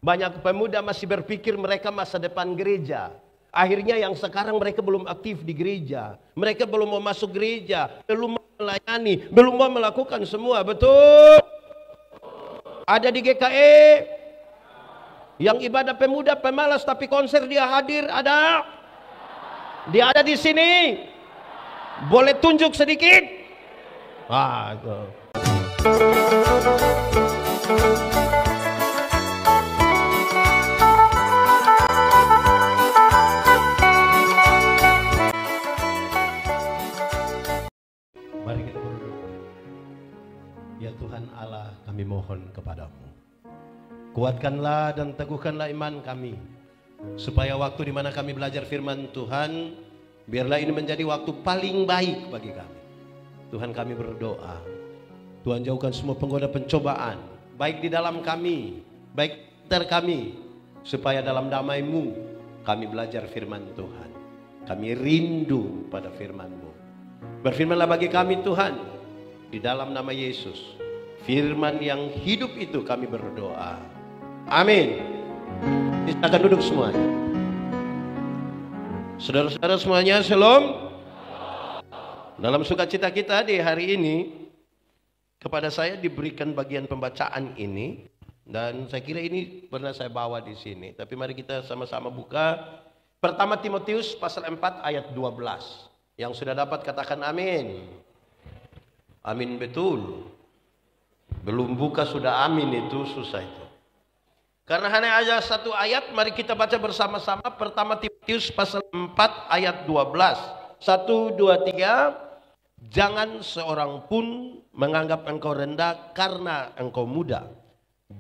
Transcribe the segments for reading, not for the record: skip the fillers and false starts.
Banyak pemuda masih berpikir mereka masa depan gereja. Akhirnya yang sekarang mereka belum aktif di gereja. Mereka belum mau masuk gereja, belum mau melayani, belum mau melakukan semua. Betul? Ada di GKE yang ibadah pemuda pemalas tapi konser dia hadir, ada? Dia ada di sini. Boleh tunjuk sedikit? Ah, itu. Mari kita berdoa. Ya Tuhan Allah, kami mohon kepadamu, kuatkanlah dan teguhkanlah iman kami, supaya waktu di mana kami belajar firman Tuhan, biarlah ini menjadi waktu paling baik bagi kami. Tuhan, kami berdoa, Tuhan jauhkan semua penggoda pencobaan, baik di dalam kami, baik di sekitar kami, supaya dalam damai-Mu kami belajar firman Tuhan. Kami rindu pada firman-Mu. Berfirmanlah bagi kami Tuhan, di dalam nama Yesus, firman yang hidup itu kami berdoa. Amin. Silakan duduk semuanya. Saudara-saudara semuanya, shalom. Dalam sukacita kita di hari ini, kepada saya diberikan bagian pembacaan ini, dan saya kira ini pernah saya bawa di sini. Tapi mari kita sama-sama buka Pertama Timotius pasal 4 ayat 12. Yang sudah dapat katakan amin. Amin betul. Belum buka sudah amin, itu susah itu. Karena hanya ada satu ayat, mari kita baca bersama-sama Pertama Timotius pasal 4 ayat 12. 1, 2, 3. Jangan seorang pun menganggap engkau rendah karena engkau muda.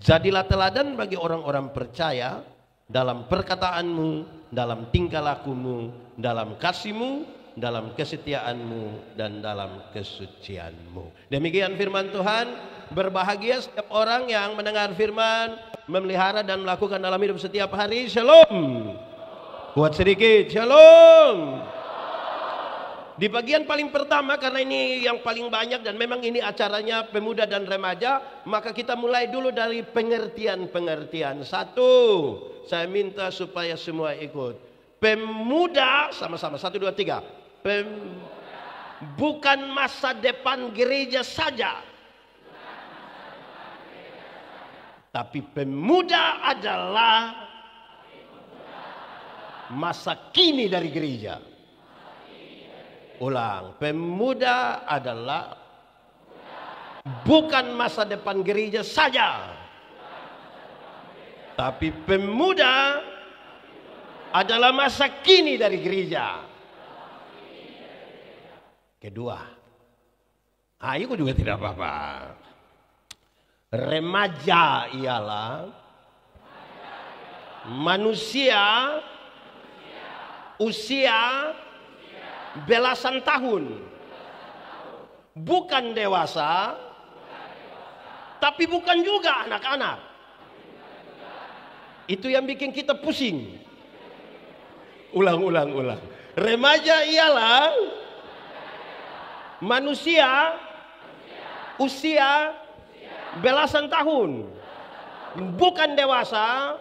Jadilah teladan bagi orang-orang percaya dalam perkataanmu, dalam tingkah lakumu, dalam kasihmu, dalam kesetiaanmu, dan dalam kesucianmu. Demikian firman Tuhan. Berbahagia setiap orang yang mendengar firman, memelihara dan melakukan dalam hidup setiap hari. Shalom. Kuat sedikit. Shalom. Di bagian paling pertama, karena ini yang paling banyak dan memang ini acaranya pemuda dan remaja, maka kita mulai dulu dari pengertian-pengertian. Satu, saya minta supaya semua ikut. Pemuda, sama-sama, 1, 2, 3. Bukan masa depan gereja saja, tapi pemuda adalah masa kini dari gereja. Ulang, pemuda adalah bukan masa depan gereja saja, tapi pemuda adalah masa kini dari gereja. Kedua, itu juga tidak apa-apa. Remaja ialah manusia usia belasan tahun, bukan dewasa, tapi bukan juga anak-anak. Itu yang bikin kita pusing. Ulang. Remaja ialah manusia usia belasan tahun, bukan dewasa,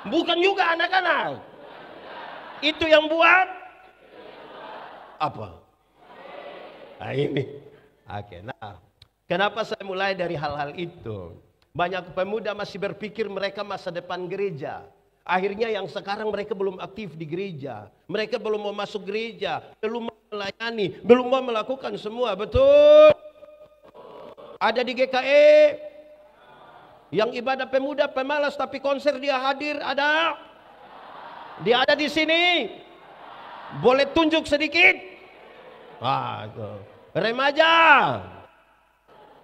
bukan juga anak-anak. Itu yang buat apa? Nah ini. Oke, nah, kenapa saya mulai dari hal-hal itu? Banyak pemuda masih berpikir mereka masa depan gereja. Akhirnya yang sekarang mereka belum aktif di gereja. Mereka belum mau masuk gereja, belum mau melayani, belum mau melakukan semua. Betul? Ada di GKE yang ibadah pemuda pemalas tapi konser dia hadir, ada? Dia ada di sini. Boleh tunjuk sedikit? Ah, itu. Remaja.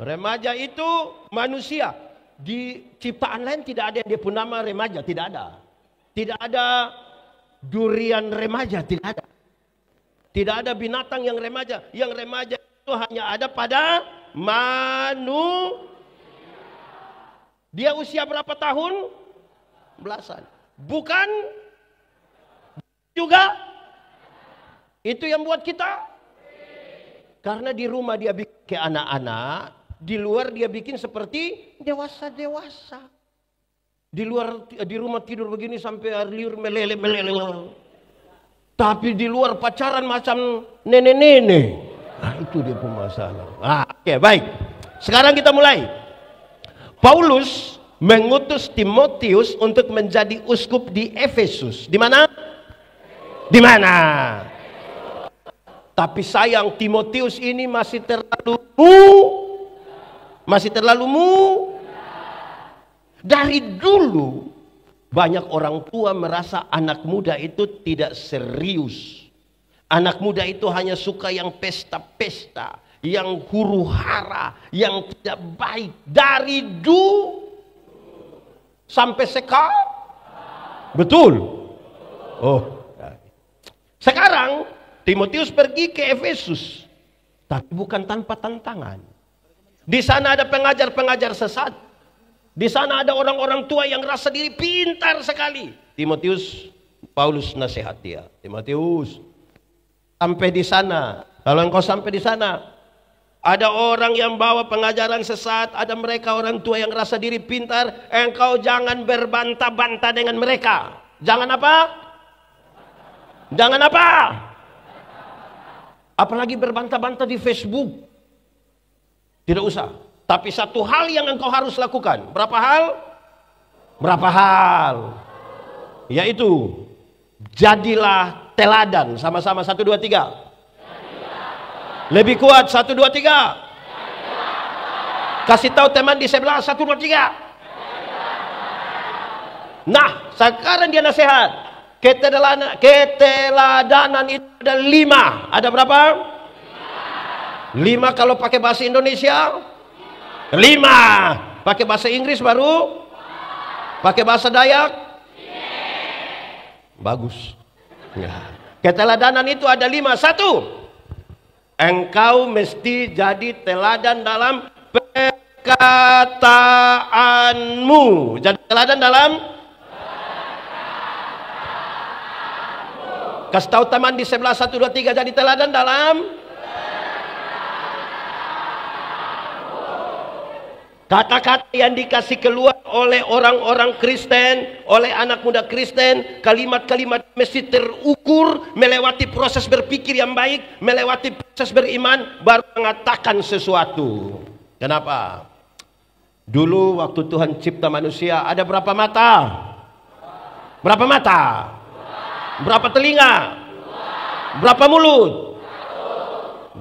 Remaja itu manusia. Di ciptaan lain tidak ada yang dia pun nama remaja, tidak ada. Tidak ada durian remaja, tidak ada. Tidak ada binatang yang remaja. Yang remaja itu hanya ada pada manusia. Dia usia berapa tahun? Belasan. Bukan juga. Itu yang buat kita. Karena di rumah dia bikin kayak anak-anak, di luar dia bikin seperti dewasa-dewasa. di rumah tidur begini sampai liur meleleh. Tapi di luar pacaran macam nenek-nenek. Nah, itu dia pemasalah. Oke, baik. Sekarang kita mulai. Paulus mengutus Timotius untuk menjadi uskup di Efesus. Di mana? Di mana? Tapi sayang, Timotius ini masih terlalu Dari dulu banyak orang tua merasa anak muda itu tidak serius. Anak muda itu hanya suka yang pesta-pesta, yang huru-hara, yang tidak baik. Dari dulu sampai sekarang. Betul? Oh. Sekarang Timotius pergi ke Efesus, tapi bukan tanpa tantangan. Di sana ada pengajar-pengajar sesat. Di sana ada orang-orang tua yang rasa diri pintar sekali. Paulus nasihat dia. Timotius, sampai di sana. Kalau engkau sampai di sana, ada orang yang bawa pengajaran sesat, ada mereka orang tua yang rasa diri pintar. Engkau jangan berbantah-bantah dengan mereka. Jangan apa? Jangan apa? Apalagi berbantah-bantah di Facebook. Tidak usah. Tapi satu hal yang engkau harus lakukan. Berapa hal? Berapa hal? Yaitu, jadilah teladan. Sama-sama 1, 2, 3. Lebih kuat 1, 2, 3. Kasih tahu teman di sebelah 1, 2, 3. Nah, sekarang dia nasihat. Keteladanan itu ada 5. Ada berapa? 5 kalau pakai bahasa Indonesia. 5. Pakai bahasa Inggris baru? Pakai bahasa Dayak? Bagus. Ya. Keteladanan itu ada 5. 1. Engkau mesti jadi teladan dalam perkataanmu. Jadi teladan dalam? Kasih tahu teman di sebelah 1, 2, 3. Jadi teladan dalam? Kata-kata yang dikasih keluar oleh orang-orang Kristen, oleh anak muda Kristen, kalimat-kalimat mesti terukur, melewati proses berpikir yang baik, melewati proses beriman, baru mengatakan sesuatu. Kenapa? Dulu waktu Tuhan cipta manusia, ada berapa mata? Berapa mata? Berapa telinga? Berapa mulut?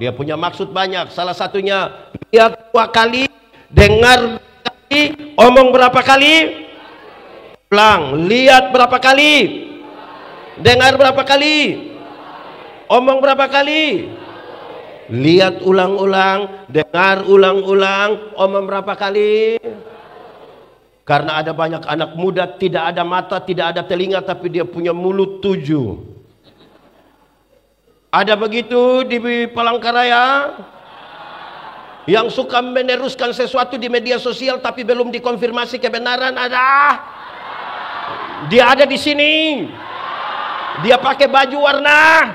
Dia punya maksud banyak. Salah satunya, dia 2 kali, dengar kali, omong berapa kali? Ulang. Lihat berapa kali? Dengar berapa kali? Omong berapa kali? Lihat ulang-ulang, dengar ulang-ulang, omong berapa kali? Karena ada banyak anak muda tidak ada mata, tidak ada telinga, tapi dia punya mulut 7. Ada begitu di Palangkaraya? Yang suka meneruskan sesuatu di media sosial tapi belum dikonfirmasi kebenaran ada. Dia ada di sini. Dia pakai baju warna.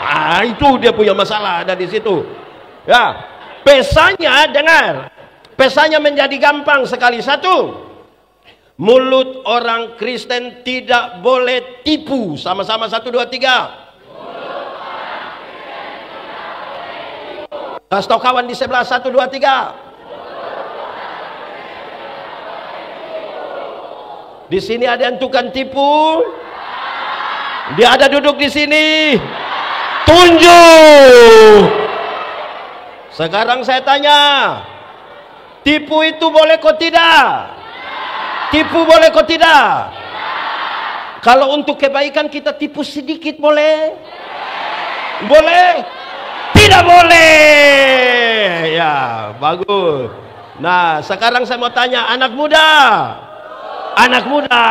Ah, itu dia punya masalah ada di situ. Ya, pesanya dengar. Pesanya menjadi gampang sekali. 1. Mulut orang Kristen tidak boleh tipu. Sama-sama 1, 2, 3. Kasih tahu kawan di sebelah 1, 2, 3. Di sini ada yang tukang tipu. Dia ada duduk di sini. Tunjuk. Sekarang saya tanya, tipu itu boleh kok tidak? Tipu boleh kok tidak? Kalau untuk kebaikan kita tipu sedikit boleh? Boleh? Tidak boleh. Ya, bagus. Nah, sekarang saya mau tanya anak muda. Anak muda.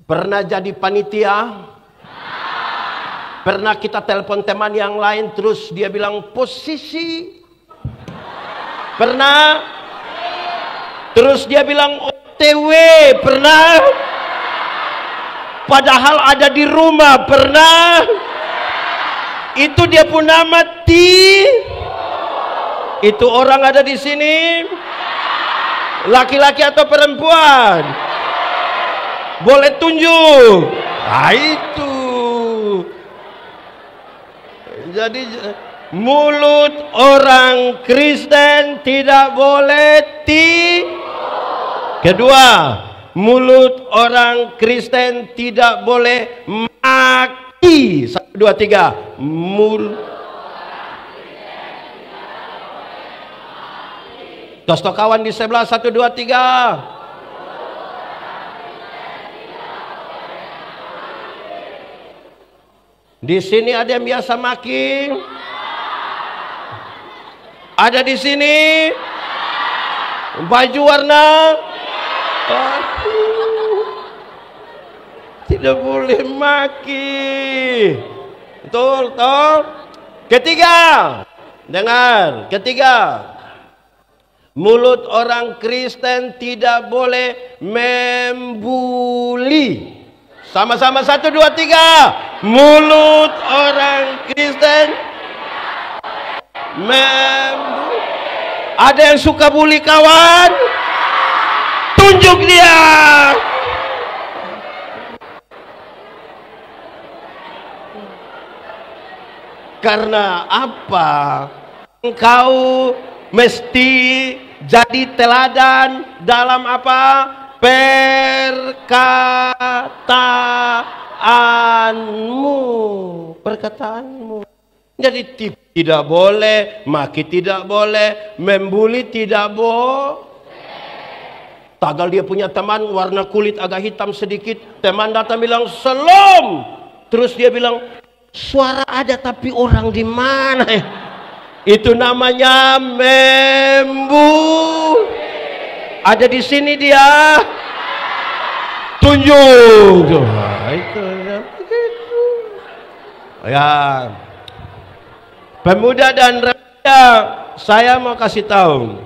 Pernah jadi panitia? Pernah kita telepon teman yang lain terus dia bilang posisi? Pernah? Terus dia bilang OTW, pernah? Padahal ada di rumah, pernah? Itu dia pun mati. Itu orang ada di sini. Laki-laki atau perempuan? Boleh tunjuk. Nah itu. Jadi mulut orang Kristen tidak boleh Kedua, mulut orang Kristen tidak boleh maki. 1, 2, 3. Tos kawan di sebelah. 1, 2, 3. Di sini ada yang biasa maki? Ada di sini? Baju warna? Tidak boleh maki. Betul, betul. Ketiga, dengar. Ketiga, mulut orang Kristen tidak boleh membuli. Sama-sama 1, 2, 3. Mulut orang Kristen membuli. Ada yang suka bully kawan? Tunjuk dia. Karena apa? Engkau mesti jadi teladan dalam apa? Perkataanmu. Jadi tidak boleh, maki tidak boleh, membuli tidak boleh. Tagal dia punya teman warna kulit agak hitam sedikit, teman datang bilang "Salam", terus dia bilang "Suara ada tapi orang di mana?" Itu namanya membuli. Ada di sini dia. Tunjuk. Nah, itu ya begitu. Ya. Pemuda dan remaja, saya mau kasih tahu.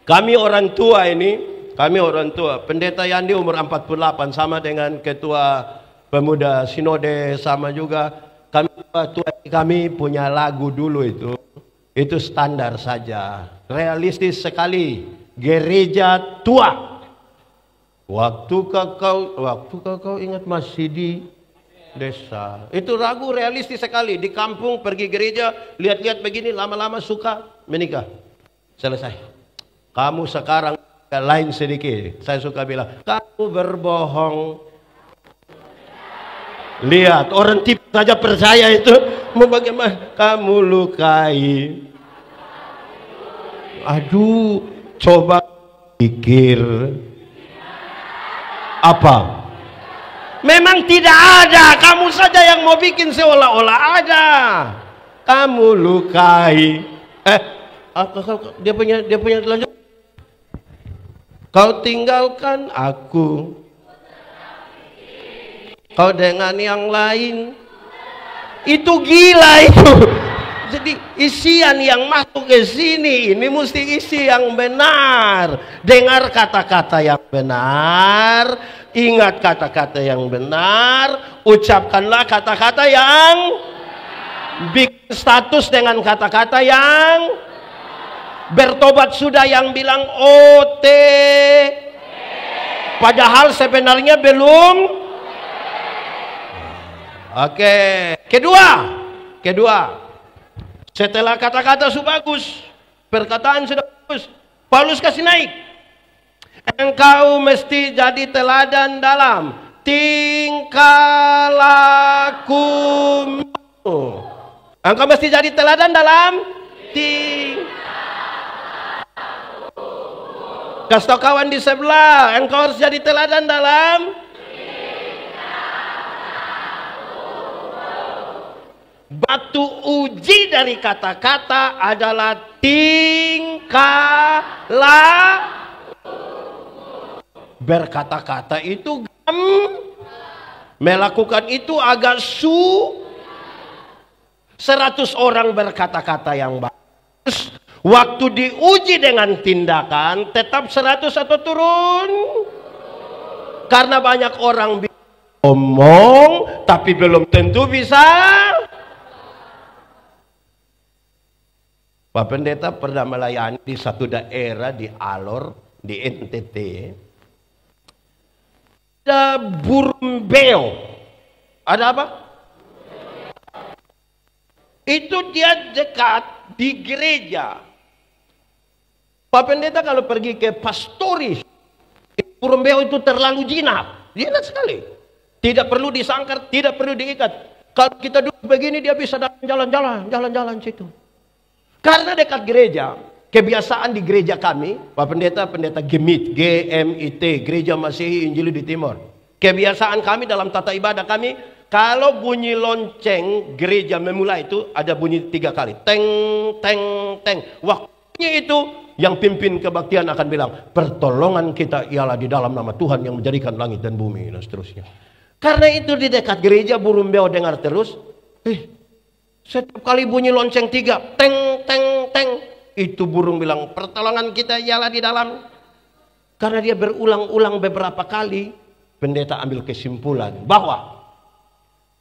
Kami orang tua ini, Pendeta Yandi umur 48 sama dengan ketua pemuda sinode sama juga. Kami punya lagu dulu itu. Itu standar saja. Realistis sekali. Gereja tua. Waktu kau ingat masih di desa. Itu lagu realistis sekali. Di kampung pergi gereja, lihat-lihat begini, lama-lama suka menikah. Selesai. Kamu sekarang lain sedikit. Saya suka bilang, kamu berbohong. Lihat, orang tipe saja percaya itu. Mau bagaimana? Kamu lukai. Aduh. Coba pikir apa? Memang tidak ada. Kamu saja yang mau bikin seolah-olah ada. Kamu lukai. Dia punya lanjut. Kau tinggalkan aku. Kau dengan yang lain. Itu gila itu. Jadi isian yang masuk ke sini ini mesti isi yang benar. Dengar kata-kata yang benar, ingat kata-kata yang benar, ucapkanlah kata-kata yang bikin status dengan kata-kata yang bertobat sudah yang bilang OT. Padahal sebenarnya belum. Oke, kedua. Setelah kata-kata sudah bagus, perkataan sudah bagus, Paulus kasih naik. Engkau mesti jadi teladan dalam tingkah lakumu. Engkau mesti jadi teladan dalam kasih tau kawan di sebelah, engkau harus jadi teladan dalam batu uji dari kata-kata adalah tingkah laku. Berkata-kata itu melakukan itu agak 100 orang berkata-kata yang bagus. Waktu diuji dengan tindakan tetap 100 atau turun? Karena banyak orang omong tapi belum tentu bisa. Pak Pendeta pernah melayani di satu daerah di Alor, di NTT. Ada burung beo. Ada apa? Itu dia dekat di gereja. Pak Pendeta kalau pergi ke pastoris, burung beo itu terlalu jinak. Jinak sekali. Tidak perlu disangkar, tidak perlu diikat. Kalau kita duduk begini dia bisa jalan-jalan situ. Karena dekat gereja, kebiasaan di gereja kami, Pak Pendeta Gemit, GMIT, Gereja Masehi Injili di Timur. Kebiasaan kami dalam tata ibadah kami, kalau bunyi lonceng gereja memulai itu ada bunyi 3 kali. Teng, teng, teng. Waktunya itu yang pimpin kebaktian akan bilang, pertolongan kita ialah di dalam nama Tuhan yang menjadikan langit dan bumi, dan seterusnya. Karena itu di dekat gereja burung beo dengar terus. Setiap kali bunyi lonceng 3, teng, teng, teng. Itu burung bilang, pertolongan kita ialah di dalam. Karena dia berulang-ulang beberapa kali, pendeta ambil kesimpulan bahwa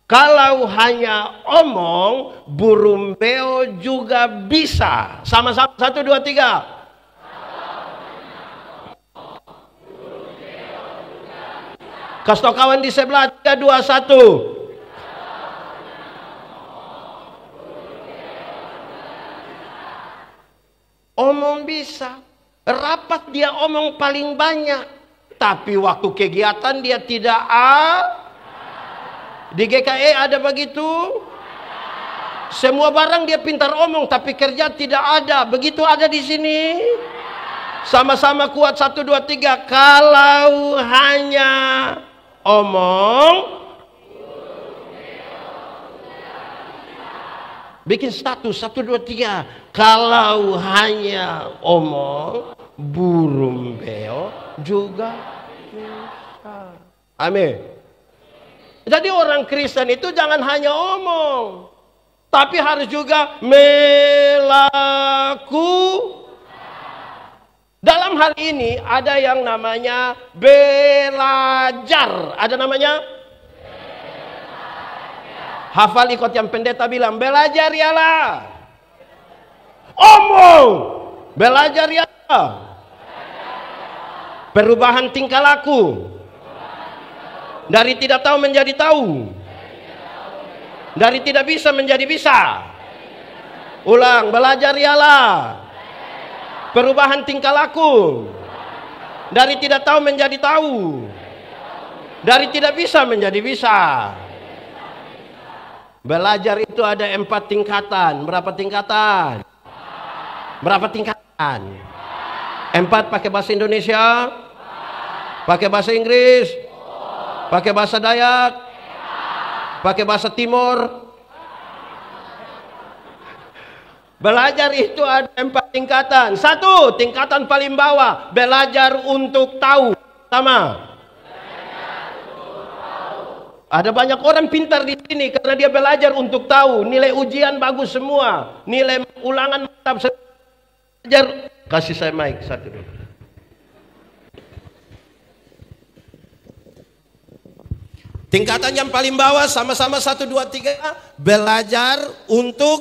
kalau hanya omong, burung beo juga bisa. Sama-sama, 1, 2, 3. Kasih tau kawan di sebelah, 3, 2, 1. Omong bisa. Rapat dia omong paling banyak. Tapi waktu kegiatan dia tidak Di GKE ada begitu. Semua barang dia pintar omong, tapi kerja tidak ada. Begitu ada di sini. Sama-sama kuat, 1, 2, 3. Kalau hanya omong, bikin status 1, 2, 3. Kalau hanya omong, burung beo juga bisa. Amin. Jadi orang Kristen itu jangan hanya omong, tapi harus juga Dalam hal ini ada yang namanya belajar. Ada namanya hafal ikut yang pendeta bilang, belajar ialah omong, belajar ialah perubahan tingkah laku. Dari tidak tahu menjadi tahu. Dari tidak bisa menjadi bisa. Ulang, belajar ialah perubahan tingkah laku. Dari tidak tahu menjadi tahu. Dari tidak bisa menjadi bisa. Belajar itu ada 4 tingkatan. Berapa tingkatan? Berapa tingkatan? 4 pakai bahasa Indonesia? Pakai bahasa Inggris? Pakai bahasa Dayak? Pakai bahasa Timur? Belajar itu ada 4 tingkatan. 1, tingkatan paling bawah, belajar untuk tahu. Sama. Ada banyak orang pintar di sini karena dia belajar untuk tahu. Nilai ujian bagus semua. Nilai ulangan mantap. Belajar. Kasih saya mic 1 dulu. Tingkatan yang paling bawah, sama-sama 1, 2, 3. Belajar untuk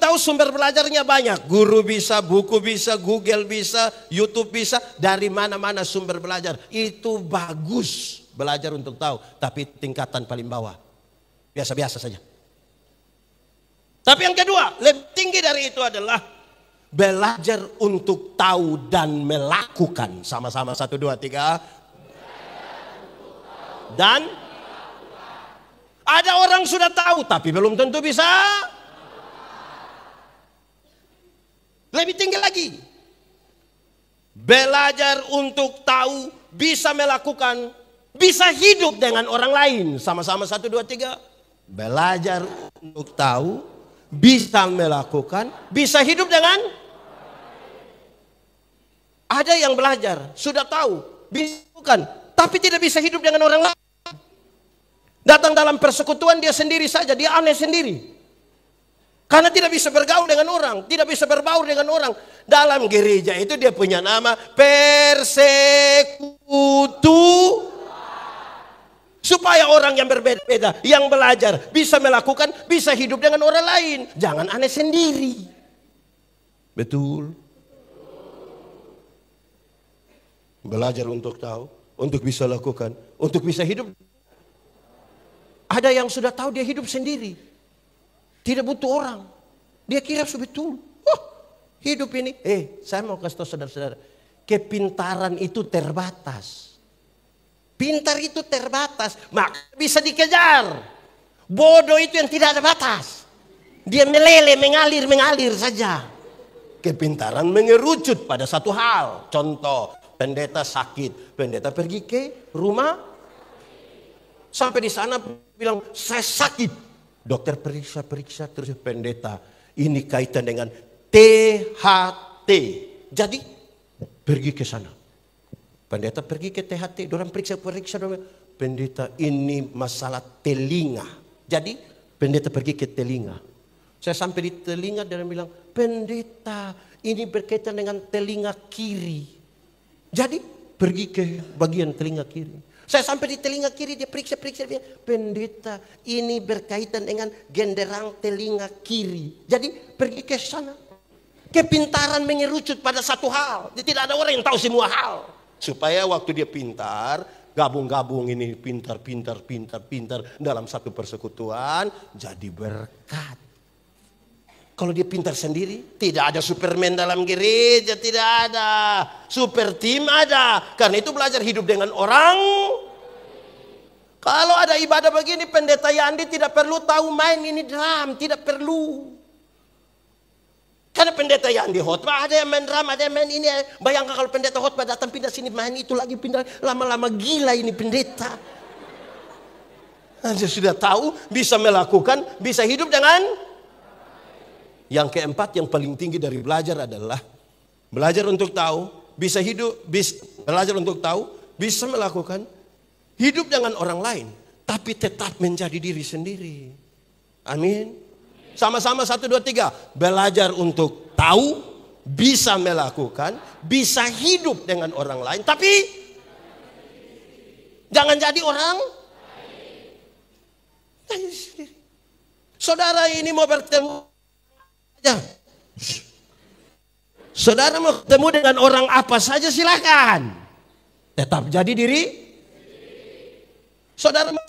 tahu. Sumber belajarnya banyak. Guru bisa, buku bisa, Google bisa, YouTube bisa. Dari mana-mana sumber belajar. Itu bagus. Belajar untuk tahu. Tapi tingkatan paling bawah. Biasa-biasa saja. Tapi yang kedua, lebih tinggi dari itu adalah belajar untuk tahu dan melakukan. Sama-sama 1, 2, 3. Dan ada orang sudah tahu tapi belum tentu bisa. Lebih tinggi lagi. Belajar untuk tahu, bisa melakukan, bisa hidup dengan orang lain. Sama-sama 1, 2, 3. Belajar untuk tahu, bisa melakukan, bisa hidup dengan. Ada yang belajar, sudah tahu, bisa bukan, tapi tidak bisa hidup dengan orang lain. Datang dalam persekutuan dia sendiri saja, dia aneh sendiri. Karena tidak bisa bergaul dengan orang, tidak bisa berbaur dengan orang. Dalam gereja itu dia punya nama persekutu. Supaya orang yang berbeda-beda, yang belajar, bisa melakukan, bisa hidup dengan orang lain. Jangan aneh sendiri. Betul. Belajar untuk tahu, untuk bisa lakukan, untuk bisa hidup. Ada yang sudah tahu dia hidup sendiri. Tidak butuh orang. Dia kira betul. Oh, hidup ini. Saya mau kasih tahu saudara-saudara. Kepintaran itu terbatas. Pintar itu terbatas. Maka bisa dikejar. Bodoh itu yang tidak ada batas. Dia meleleh, mengalir saja. Kepintaran mengerucut pada satu hal. Contoh. Pendeta sakit, pendeta pergi ke rumah, sampai di sana bilang saya sakit, dokter periksa terus pendeta ini kaitan dengan THT, jadi pergi ke sana, pendeta pergi ke THT, dorang periksa, pendeta ini masalah telinga, jadi pendeta pergi ke telinga, saya sampai di telinga dan bilang pendeta ini berkaitan dengan telinga kiri. Jadi pergi ke bagian telinga kiri. Saya sampai di telinga kiri, dia periksa. Dia, pendeta ini berkaitan dengan genderang telinga kiri. Jadi pergi ke sana. Kepintaran mengerucut pada satu hal. Tidak ada orang yang tahu semua hal. Supaya waktu dia pintar, gabung-gabung ini pintar dalam satu persekutuan, jadi berkat. Kalau dia pintar sendiri, tidak ada Superman dalam gereja, tidak ada. Super team ada. Karena itu belajar hidup dengan orang. Kalau ada ibadah begini, pendeta Yandi tidak perlu tahu main ini drum, tidak perlu. Karena pendeta Yandi khotbah, ada yang main drum, ada yang main ini. Bayangkan kalau pendeta khotbah datang pindah sini main itu lagi pindah, lama-lama gila ini pendeta. Dia sudah tahu, bisa melakukan, bisa hidup dengan. Yang keempat yang paling tinggi dari belajar adalah belajar untuk tahu, bisa hidup, belajar untuk tahu, bisa melakukan, hidup dengan orang lain, tapi tetap menjadi diri sendiri. Amin. Sama-sama 1, 2, 3. Belajar untuk tahu, bisa melakukan, bisa hidup dengan orang lain, tapi jangan jadi orang sendiri. Saudara ini mau bertemu. Saudara mau ketemu dengan orang apa saja silakan. Tetap jadi diri. Saudara mau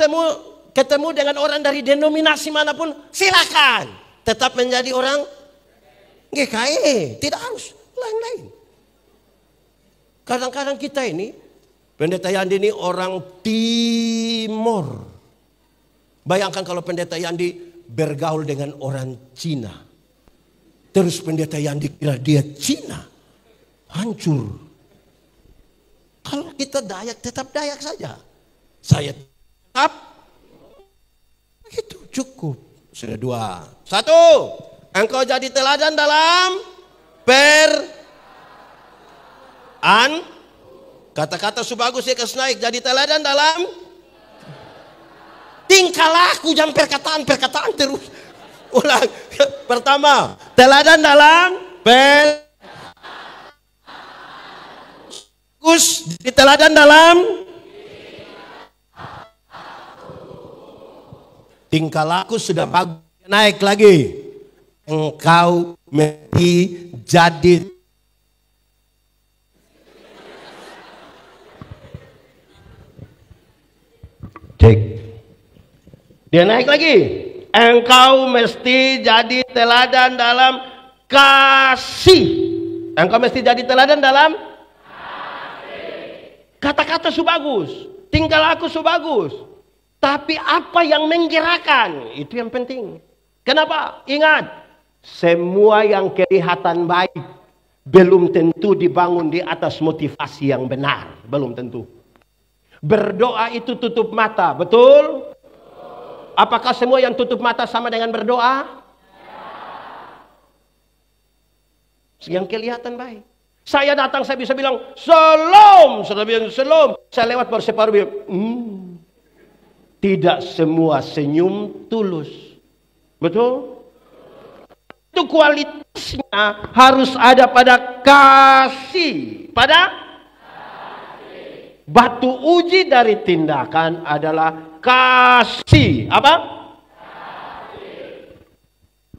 ketemu dengan orang dari denominasi manapun silakan. Tetap menjadi orang GKI. Tidak harus lain-lain. Kadang-kadang kita ini, pendeta Yandi ini orang Timur. Bayangkan kalau pendeta Yandi bergaul dengan orang Cina. Terus pendeta yang dikira dia Cina, hancur. Kalau kita Dayak, tetap Dayak saja. Saya tetap, itu cukup. Sudah 2. 1, engkau jadi teladan dalam kata-kata subagus ya kesnaik, jadi teladan dalam tingkah laku, jangan perkataan terus. Ulang. Pertama, teladan dalam di teladan dalam tingkah laku sudah bagus, naik lagi. Engkau menjadi cek. Dia naik lagi. Engkau mesti jadi teladan dalam kasih. Engkau mesti jadi teladan dalam kata-kata subagus, tingkah laku subagus. Tapi apa yang menggerakkan, itu yang penting. Kenapa? Ingat, semua yang kelihatan baik belum tentu dibangun di atas motivasi yang benar, belum tentu. Berdoa itu tutup mata, betul? Apakah semua yang tutup mata sama dengan berdoa? Yang kelihatan baik. Saya datang, saya bisa bilang shalom, saudara bilang shalom. Saya lewat baru separuh bilang, tidak semua senyum tulus, betul? Itu kualitasnya harus ada pada kasih, pada batu uji dari tindakan adalah kasih. Apa?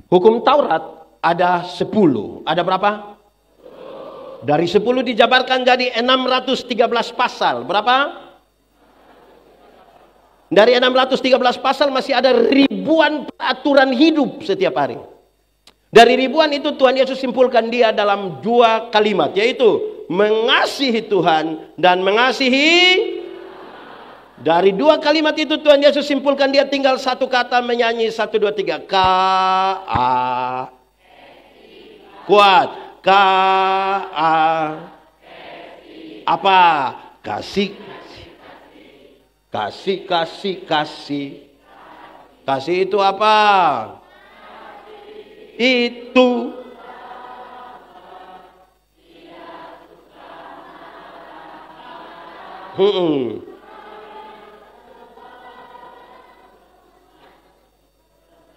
Hukum Taurat ada 10. Ada berapa? Dari 10 dijabarkan jadi 613 pasal. Berapa? Dari 613 pasal masih ada ribuan aturan hidup setiap hari. Dari ribuan itu Tuhan Yesus simpulkan dia dalam 2 kalimat, yaitu mengasihi Tuhan dan mengasihi. Dari 2 kalimat itu Tuhan Yesus simpulkan dia tinggal satu kata, menyanyi 1, 2, 3. K-A. Kuat. K-A. Apa? Kasih. Kasih, kasih, kasih. Kasih itu apa? Itu.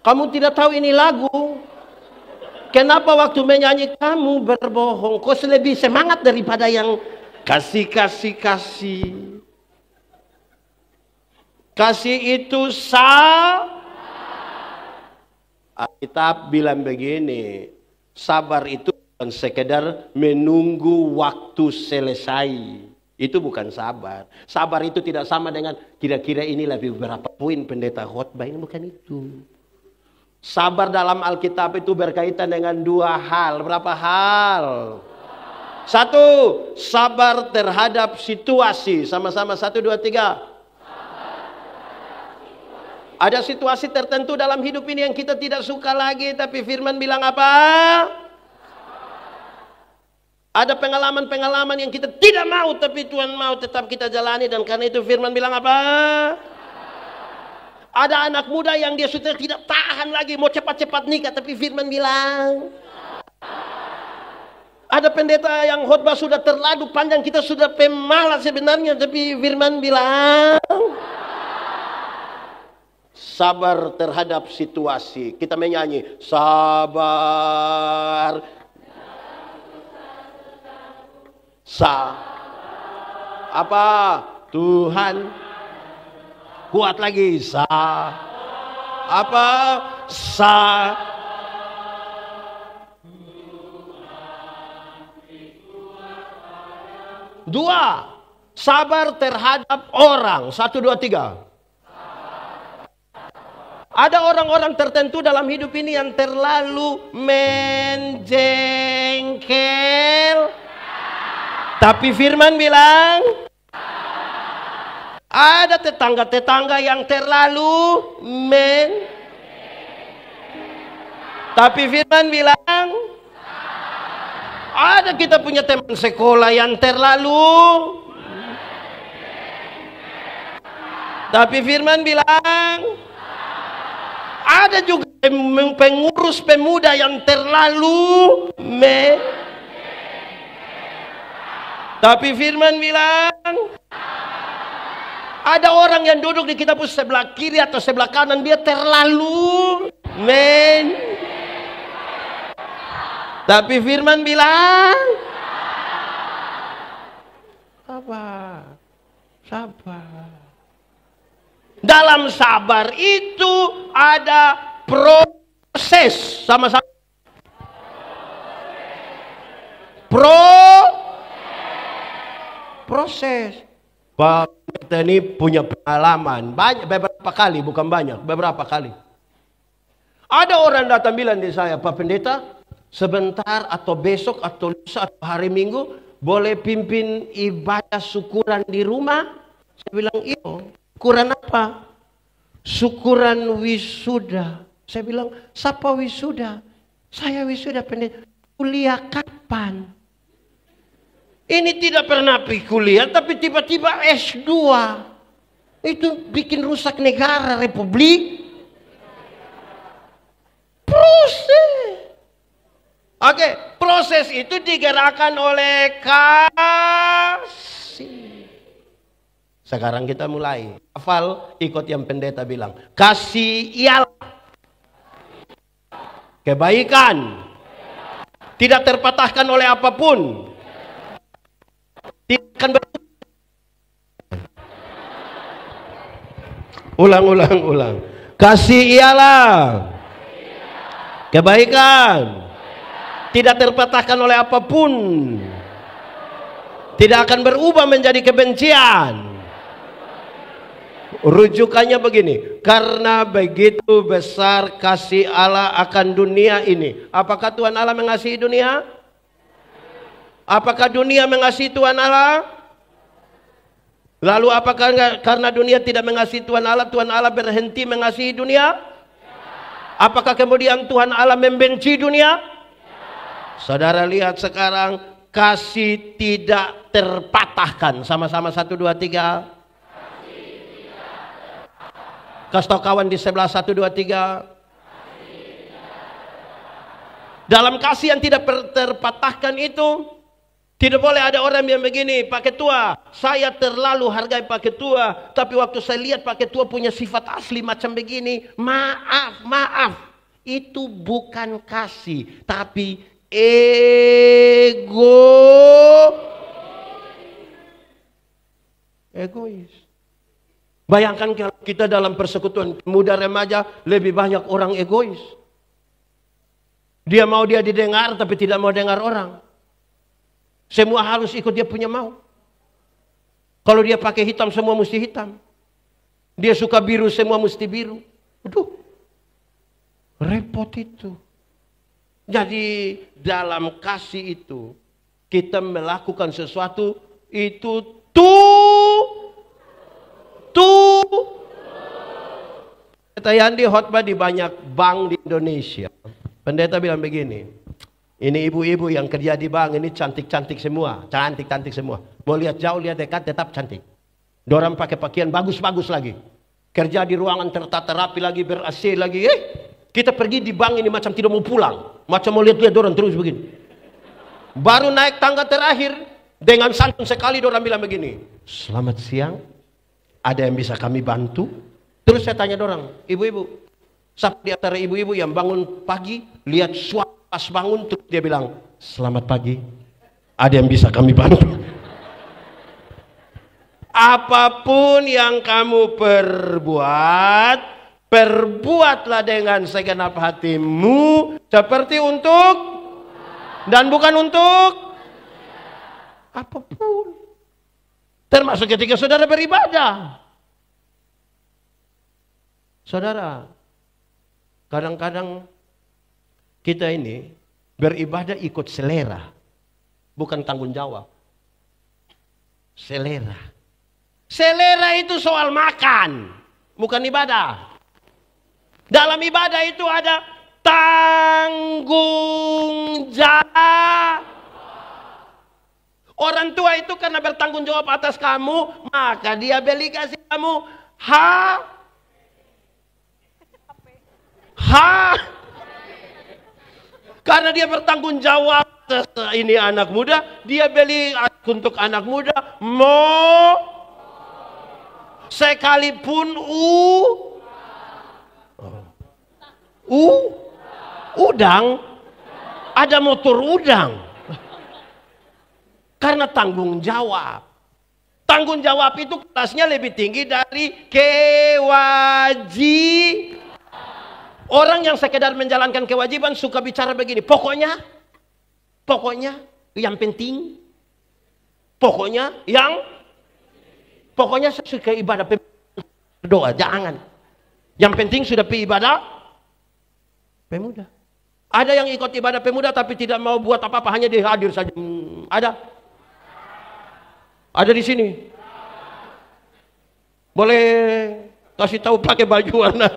Kamu tidak tahu ini lagu? Kenapa waktu menyanyi kamu berbohong? Kau lebih semangat daripada yang kasih, kasih, kasih. Kasih itu Alkitab bilang begini, sabar itu bukan sekedar menunggu waktu selesai. Itu bukan sabar. Sabar itu tidak sama dengan kira-kira ini lebih berapa poin pendeta khotbah, ini bukan itu. Sabar dalam Alkitab itu berkaitan dengan 2 hal. Berapa hal? 1, sabar terhadap situasi. Sama-sama 1, 2, 3. Ada situasi tertentu dalam hidup ini yang kita tidak suka lagi, tapi firman bilang apa? Ada pengalaman-pengalaman yang kita tidak mau, tapi Tuhan mau tetap kita jalani, dan karena itu firman bilang apa? Ada anak muda yang dia sudah tidak tahan lagi, mau cepat-cepat nikah, tapi firman bilang. Ada pendeta yang khotbah sudah terlalu panjang, kita sudah pemalas sebenarnya, tapi firman bilang. Sabar terhadap situasi. Kita menyanyi sabar. Apa? Tuhan. Kuat lagi. Apa? 2. Sabar terhadap orang. 1, 2, 3. Ada orang-orang tertentu dalam hidup ini yang terlalu menjengkel. Tapi firman bilang, ada tetangga-tetangga yang terlalu tapi firman bilang, ada kita punya teman sekolah yang terlalu, tapi firman bilang, ada juga pengurus pemuda yang terlalu tapi firman bilang, ada orang yang duduk di kita pun sebelah kiri atau sebelah kanan, dia terlalu tapi firman bilang apa? Sabar. Dalam sabar itu ada proses. Sama-sama. Proses. Pak kita ini punya pengalaman banyak, beberapa kali, bukan banyak, beberapa kali. Ada orang datang bilang di saya, Pak Pendeta, sebentar atau besok atau lusa atau hari Minggu boleh pimpin ibadah syukuran di rumah? Saya bilang, iya. Syukuran apa? Syukuran wisuda. Saya bilang, siapa wisuda? Saya wisuda pendeta. Kuliah kapan? Ini tidak pernah pergi kuliah, tapi tiba-tiba S2. Itu bikin rusak negara, republik. Proses. Oke, proses itu digerakkan oleh kasih. Sekarang kita mulai. Hafal, ikut yang pendeta bilang. Kasih ialah kebaikan. Tidak terpatahkan oleh apapun. Tidak akan ulang. Kasih ialah kebaikan. Tidak terpatahkan oleh apapun. tidak akan berubah menjadi kebencian. Rujukannya begini, karena begitu besar kasih Allah akan dunia ini. Apakah Tuhan Allah mengasihi dunia? Apakah dunia mengasihi Tuhan Allah? Lalu apakah karena dunia tidak mengasihi Tuhan Allah berhenti mengasihi dunia? Apakah kemudian Tuhan Allah membenci dunia? Saudara lihat sekarang, kasih tidak terpatahkan. Sama-sama 1, 2, 3. Kasih tahu kawan di sebelah 1, 2, 3. Dalam kasih yang tidak terpatahkan itu, tidak boleh ada orang yang begini, Pak Ketua, saya terlalu hargai Pak Ketua, tapi waktu saya lihat Pak Ketua punya sifat asli macam begini, maaf. Itu bukan kasih, tapi egois. Bayangkan kalau kita dalam persekutuan muda remaja, lebih banyak orang egois. Dia didengar tapi tidak mau dengar orang. Semua harus ikut dia punya mau. Kalau dia pakai hitam, semua mesti hitam. Dia suka biru, semua mesti biru. Aduh, repot itu. Jadi dalam kasih itu, kita melakukan sesuatu itu Pendeta Yandi khotbah di banyak bank di Indonesia. Pendeta bilang begini, ini ibu-ibu yang kerja di bank ini cantik-cantik semua, cantik-cantik semua. Mau lihat jauh, lihat dekat, tetap cantik. Dorang pakai pakaian bagus-bagus lagi. Kerja di ruangan tertata rapi lagi, ber-AC lagi. Kita pergi di bank ini macam tidak mau pulang. Macam mau lihat-lihat dorang terus begini. Baru naik tangga terakhir, dengan santun sekali dorang bilang begini, selamat siang, ada yang bisa kami bantu? Terus saya tanya dorang, ibu-ibu, siapa di antara ibu-ibu yang bangun pagi, lihat suami pas bangun, terus dia bilang, selamat pagi, ada yang bisa kami bantu? Apapun yang kamu perbuatlah dengan segenap hatimu, seperti untuk, dan bukan untuk, apapun. Termasuk ketika saudara beribadah. Saudara, kadang-kadang kita ini beribadah ikut selera, bukan tanggung jawab. Selera. Selera itu soal makan, bukan ibadah. Dalam ibadah itu ada tanggung jawab. Orang tua itu karena bertanggung jawab atas kamu, maka dia beli kasih kamu karena dia bertanggung jawab atas ini anak muda, dia beli untuk anak muda sekalipun udang, ada motor udang. Karena tanggung jawab. Tanggung jawab itu kelasnya lebih tinggi dari kewajiban. Orang yang sekedar menjalankan kewajiban suka bicara begini. Pokoknya, yang penting. Pokoknya saya suka ibadah doa, jangan. Yang penting sudah pergi ibadah pemuda. Ada yang ikut ibadah pemuda tapi tidak mau buat apa-apa, hanya dia hadir saja. Ada di sini. Boleh kasih tahu pakai baju warna.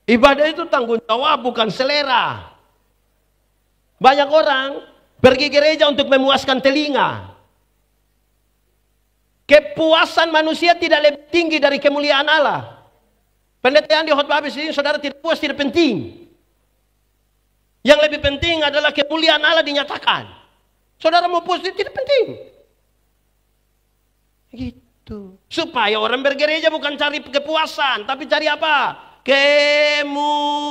Ibadah itu tanggung jawab, bukan selera. Banyak orang pergi gereja untuk memuaskan telinga. Kepuasan manusia tidak lebih tinggi dari kemuliaan Allah. Pendeta yang di khotbah habis ini, saudara tidak puas, tidak penting. Yang lebih penting adalah kemuliaan Allah dinyatakan. Saudara mau puas, tidak penting. Gitu. Supaya orang bergereja bukan cari kepuasan, tapi cari apa? Kemuliaan.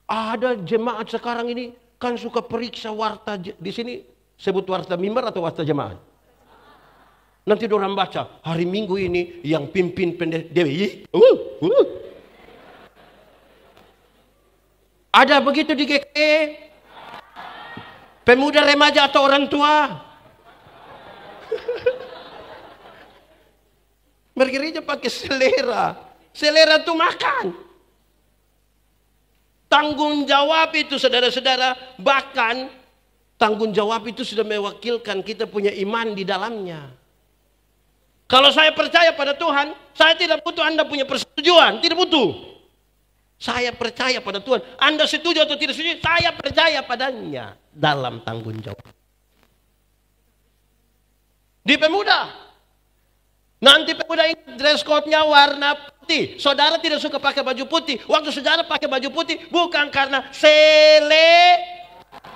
Ada jemaat sekarang ini kan suka periksa warta di sini, sebut warta mimbar atau warta jemaat. Nanti orang baca hari Minggu ini yang pimpin pendeta Dewi. Ada begitu di GKE? Pemuda, remaja atau orang tua? Bergereja pakai selera. Selera itu makan. Tanggung jawab itu saudara-saudara, bahkan tanggung jawab itu sudah mewakilkan kita punya iman di dalamnya. Kalau saya percaya pada Tuhan, saya tidak butuh Anda punya persetujuan, tidak butuh. Saya percaya pada Tuhan. Anda setuju atau tidak setuju, saya percaya padanya dalam tanggung jawab. Di pemuda, nanti pemuda ingat dress code-nya warna putih. Saudara tidak suka pakai baju putih. Waktu saudara pakai baju putih bukan karena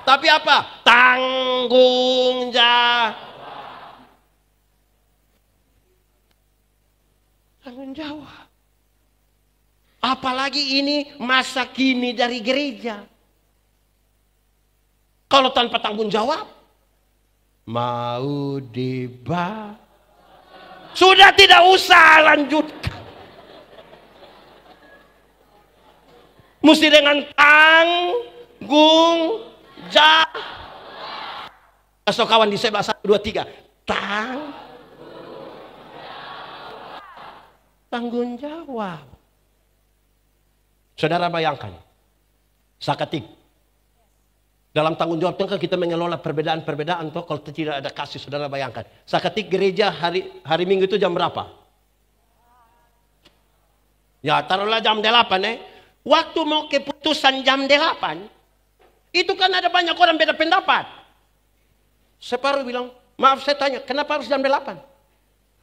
tapi apa? Tanggung jawab. Tanggung jawab. Apalagi ini masa kini dari gereja. Kalau tanpa tanggung jawab, mau sudah tidak usah lanjutkan. Mesti dengan tanggung jawab. Kasih kawan di sebelah 1, 2, 3. Tanggung jawab. Saudara bayangkan, saketik. Dalam tanggung jawab itu kan kita mengelola perbedaan-perbedaan. Kalau tidak ada kasih, saudara bayangkan. Saketik gereja hari Minggu itu jam berapa? Ya taruhlah jam 8 Waktu mau keputusan jam 8, itu kan ada banyak orang beda pendapat. Separuh bilang, maaf saya tanya, kenapa harus jam 8?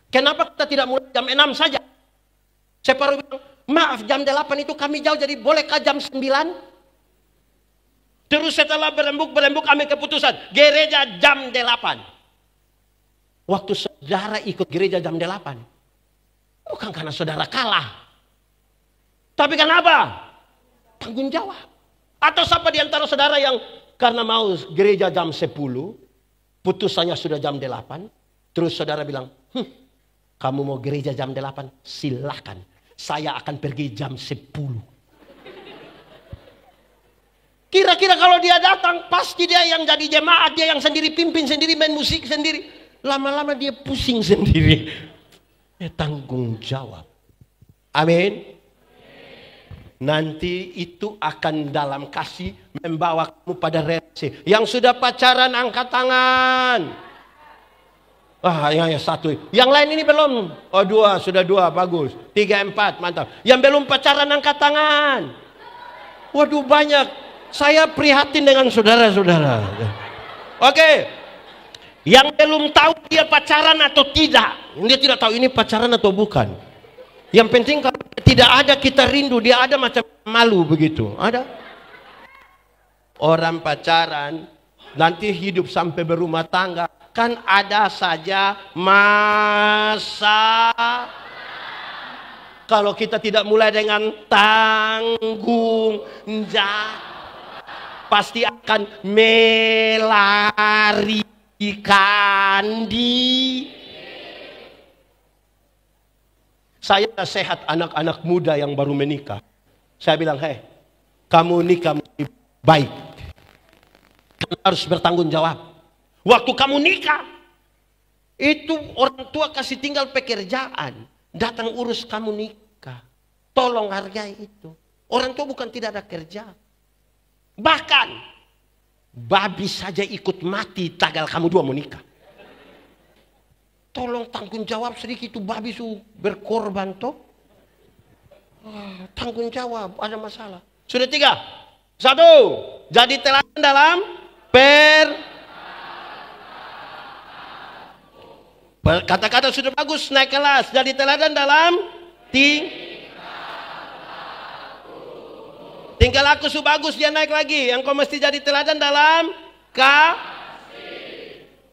Kenapa kita tidak mulai jam 6 saja? Separuh bilang, maaf jam 8 itu kami jauh, jadi bolehkah jam 9? Terus setelah berembuk kami keputusan, gereja jam 8. Waktu saudara ikut gereja jam 8, bukan karena saudara kalah. Tapi kenapa? Tanggung jawab. Atau siapa di antara saudara yang karena mau gereja jam 10, putusannya sudah jam 8, terus saudara bilang, kamu mau gereja jam 8, silahkan. Saya akan pergi jam 10. Kira-kira kalau dia datang, pasti dia yang jadi jemaat, dia yang sendiri pimpin sendiri, main musik sendiri. Lama-lama dia pusing sendiri. Tanggung jawab. Amin. Nanti itu akan dalam kasih membawa kamu pada relasi. Yang sudah pacaran angkat tangan. Ya 1. Yang lain ini belum. 2, sudah 2, bagus. 3, 4, mantap. Yang belum pacaran angkat tangan. Waduh banyak. Saya prihatin dengan saudara-saudara. Oke. Yang belum tahu dia pacaran atau tidak. Dia tidak tahu ini pacaran atau bukan. Yang penting kalau tidak ada kita rindu, dia ada macam malu begitu. Ada. Orang pacaran nanti hidup sampai berumah tangga, kan ada saja masa. Kalau kita tidak mulai dengan tanggung jawab, pasti akan melarikan diri. Saya sehat anak-anak muda yang baru menikah. Saya bilang, kamu nikah baik. Kamu harus bertanggung jawab. Waktu kamu nikah, itu orang tua kasih tinggal pekerjaan. Datang urus kamu nikah. Tolong hargai itu. Orang tua bukan tidak ada kerja. Bahkan, babi saja ikut mati tagal kamu dua mau nikah. Tolong tanggung jawab sedikit, itu babi su berkorban toh. Tanggung jawab, ada masalah. Sudah 3. 1, jadi teladan dalam kata-kata sudah bagus, naik kelas. Jadi teladan dalam tingkah laku su bagus, dia naik lagi. Yang kau mesti jadi teladan dalam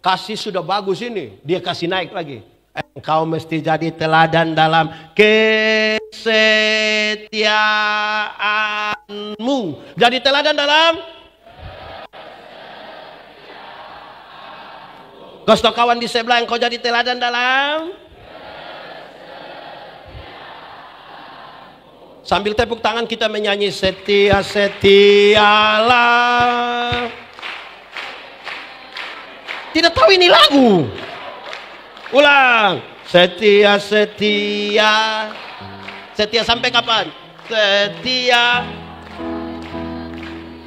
kasih sudah bagus ini, dia kasih naik lagi. Engkau mesti jadi teladan dalam kesetiaanmu. Jadi teladan dalam kasih kawan di sebelah, engkau jadi teladan dalam Sambil tepuk tangan kita menyanyi setia setialah. Tidak tahu ini lagu. Ulang. Setia setia. Setia sampai kapan? Setia.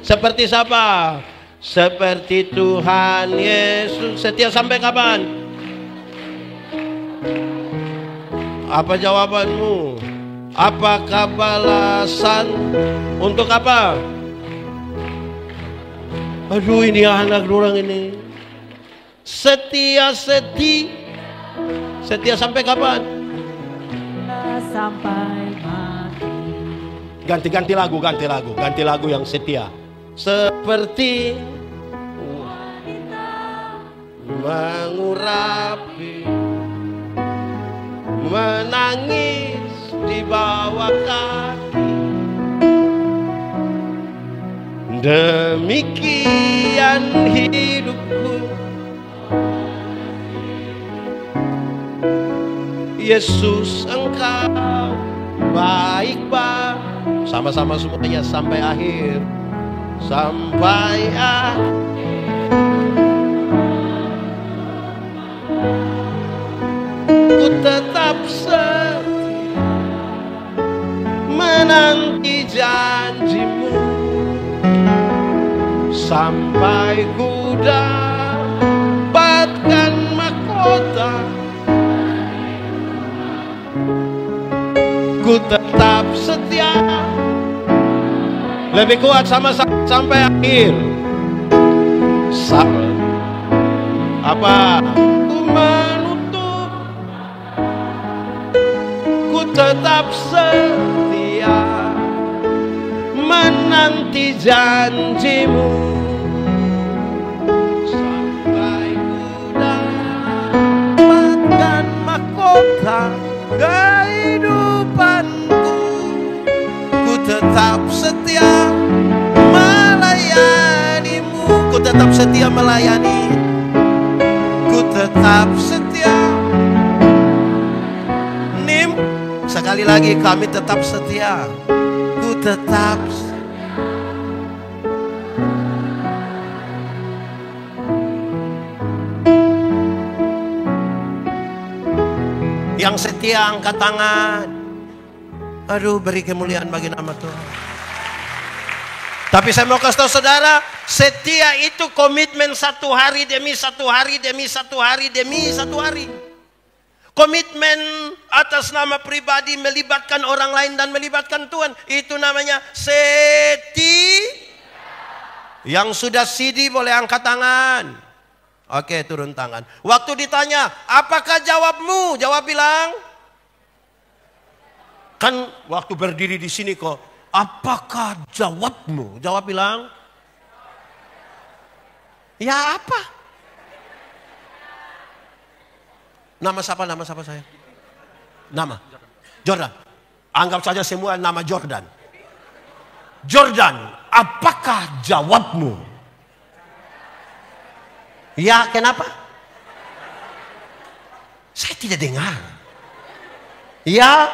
Seperti siapa? Seperti Tuhan Yesus. Setia sampai kapan? Apa jawabanmu? Apakah balasan untuk apa? Aduh, ini anak orang ini. Setia setia sampai kapan? Sampai mati. Ganti lagu yang setia. Seperti mengurapi, menangis di bawah kaki. Demikian hidupku, Yesus engkau baik banget. Sama-sama semuanya sampai akhir. Sampai ku tetap setia menanti janjimu sampai ku dapatkan mahkota. Ku tetap setia. Lebih kuat sama-sama sampai akhir. Apa? Ku menutup. Ku tetap setia menanti janjimu sampai ku dapatkan mahkota kehidupanku. Ku tetap setia melayanimu. Ku tetap setia melayani. Ku tetap setia. Nim, sekali lagi kami tetap setia. Ku tetap setia. Yang setia angkat tangan. Aduh, beri kemuliaan bagi nama Tuhan. Tapi saya mau kasih tahu saudara, setia itu komitmen satu hari demi satu hari demi satu hari demi satu hari. Komitmen atas nama pribadi melibatkan orang lain dan melibatkan Tuhan. Itu namanya setia. Yang sudah CD boleh angkat tangan. Oke, turun tangan. Waktu ditanya, apakah jawabmu? Jawab bilang. Kan waktu berdiri di sini kok, apakah jawabmu? Jawab bilang. Ya apa? Nama siapa? Nama siapa saya? Nama Jordan. Anggap saja semua nama Jordan. Jordan, apakah jawabmu? Ya, kenapa? Saya tidak dengar. Ya.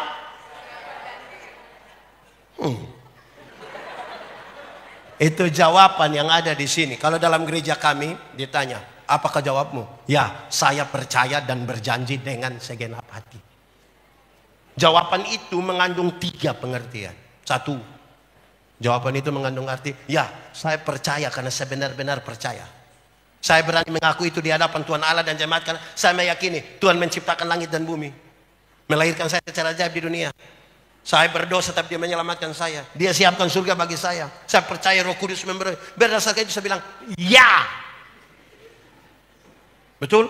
Itu jawaban yang ada di sini. Kalau dalam gereja kami ditanya, apakah jawabmu? Ya, saya percaya dan berjanji dengan segenap hati. Jawaban itu mengandung 3 pengertian. 1, jawaban itu mengandung arti, ya, saya percaya karena saya benar-benar percaya. Saya berani mengaku itu di hadapan Tuhan Allah dan jemaat karena saya meyakini Tuhan menciptakan langit dan bumi. Melahirkan saya secara ajaib di dunia. Saya berdosa tapi dia menyelamatkan saya. Dia siapkan surga bagi saya. Saya percaya Roh Kudus memberi. Berdasarkan itu saya bilang, ya. Betul?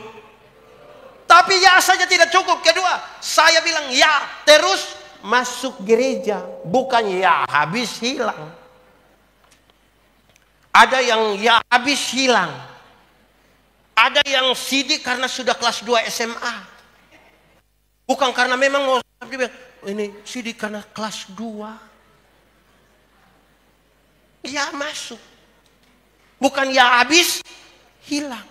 Tapi ya saja tidak cukup. Kedua, saya bilang ya. Terus masuk gereja. Bukan ya habis hilang. Ada yang ya habis hilang. Ada yang sidik karena sudah kelas 2 SMA. Bukan karena memang mau ini sidik karena kelas 2. Ya masuk. Bukan ya habis hilang.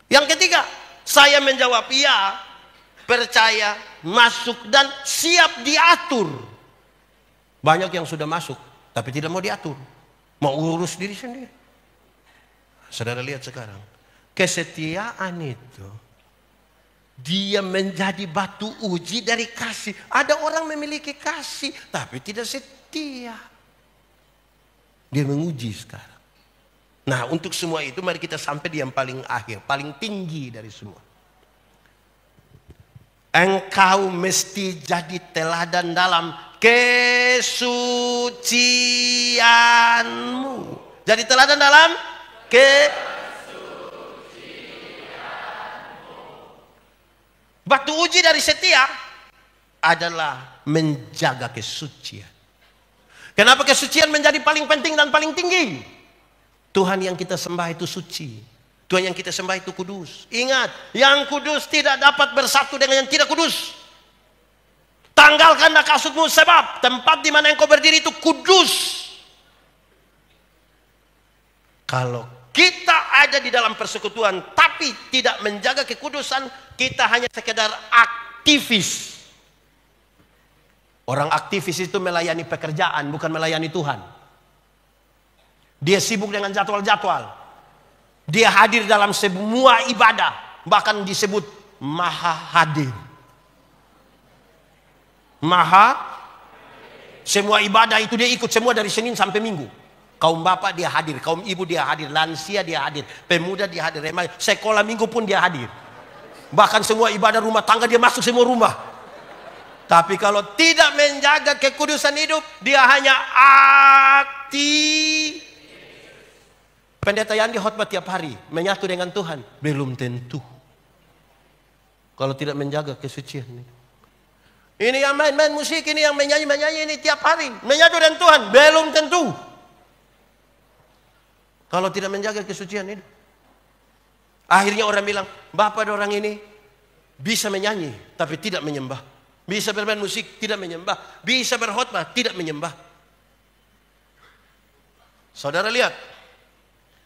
Yang ketiga, saya menjawab ya, percaya, masuk dan siap diatur. Banyak yang sudah masuk, tapi tidak mau diatur. Mau urus diri sendiri. Saudara lihat sekarang. Kesetiaan itu, dia menjadi batu uji dari kasih. Ada orang memiliki kasih, tapi tidak setia. Dia menguji sekarang. Nah, untuk semua itu mari kita sampai di yang paling akhir, paling tinggi dari semua. Engkau mesti jadi teladan dalam kesucianmu. Jadi teladan dalam kesucianmu. Batu uji dari setia adalah menjaga kesucian. Kenapa kesucian menjadi paling penting dan paling tinggi? Tuhan yang kita sembah itu suci. Tuhan yang kita sembah itu kudus. Ingat, yang kudus tidak dapat bersatu dengan yang tidak kudus. Tanggalkanlah kasutmu sebab tempat di mana engkau berdiri itu kudus. Kalau kita ada di dalam persekutuan tapi tidak menjaga kekudusan, kita hanya sekedar aktivis. Orang aktivis itu melayani pekerjaan, bukan melayani Tuhan. Dia sibuk dengan jadwal-jadwal. Dia hadir dalam semua ibadah, bahkan disebut maha hadir. Semua ibadah itu dia ikut semua dari Senin sampai Minggu. Kaum bapak dia hadir, kaum ibu dia hadir, lansia dia hadir, pemuda dia hadir, sekolah minggu pun dia hadir. Bahkan semua ibadah rumah tangga dia masuk semua rumah. Tapi kalau tidak menjaga kekudusan hidup, dia hanya aktif. Pendeta Yandi khotbah tiap hari, menyatu dengan Tuhan, belum tentu. Kalau tidak menjaga kesucian ini. Ini yang main-main musik, ini yang menyanyi-menyanyi ini tiap hari. Menyatu dengan Tuhan, belum tentu. Kalau tidak menjaga kesucian ini. Akhirnya orang bilang, bapak ada orang ini bisa menyanyi, tapi tidak menyembah. Bisa bermain musik, tidak menyembah. Bisa berkhotbah, tidak menyembah. Saudara lihat.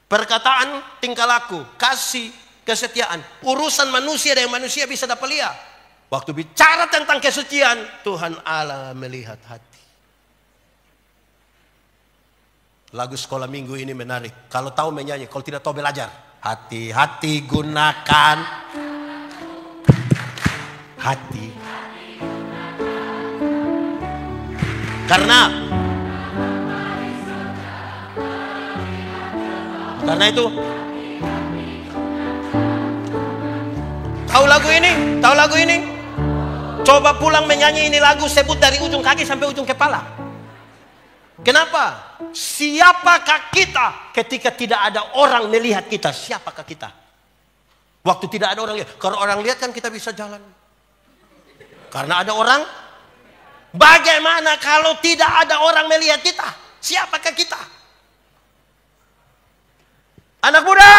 Perkataan, tingkah laku, kasih, kesetiaan. Urusan manusia dengan manusia bisa dapat lihat. Waktu bicara tentang kesucian, Tuhan Allah melihat hati. Lagu sekolah minggu ini menarik. Kalau tahu menyanyi, kalau tidak tahu belajar. Hati-hati gunakan hati. Karena itu tahu lagu ini? Tahu lagu ini? Coba pulang menyanyi ini lagu, sebut dari ujung kaki sampai ujung kepala. Kenapa? Siapakah kita ketika tidak ada orang melihat kita? Siapakah kita? Waktu tidak ada orang lihat. Kalau orang lihat kan kita bisa jalan. Karena ada orang. Bagaimana kalau tidak ada orang melihat kita? Siapakah kita? Anak muda,